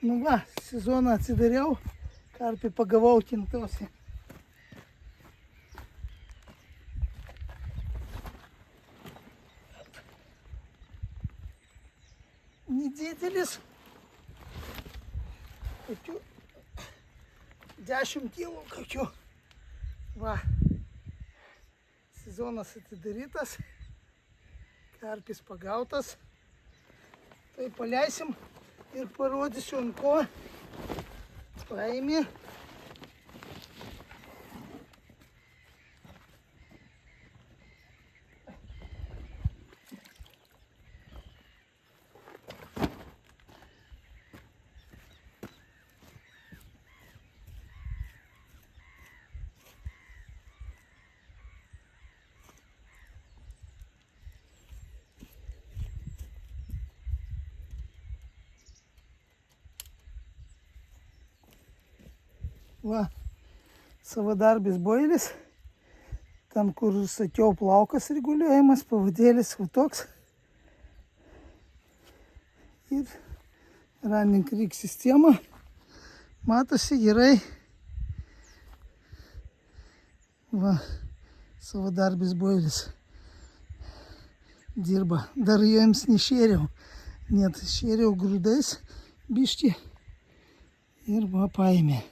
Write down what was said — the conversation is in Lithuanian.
Nu va, sezoną atsidariau, karpį pagavau kintuose. Nedidelis, kokių 10 kilų kokių. Va, sezonas atidarytas, karpis pagautas. Tai paleisim ir parodysiu ant ko paėmė. Va, savadarbis boilis, ten kur sakiau plaukas reguliuojamas, pavadėlis va toks. Ir running rig sistema, matosi gerai. Va, savadarbis boilis dirba, dar jiems nešėriau, net šėriau grūdais biškį ir va paėmė.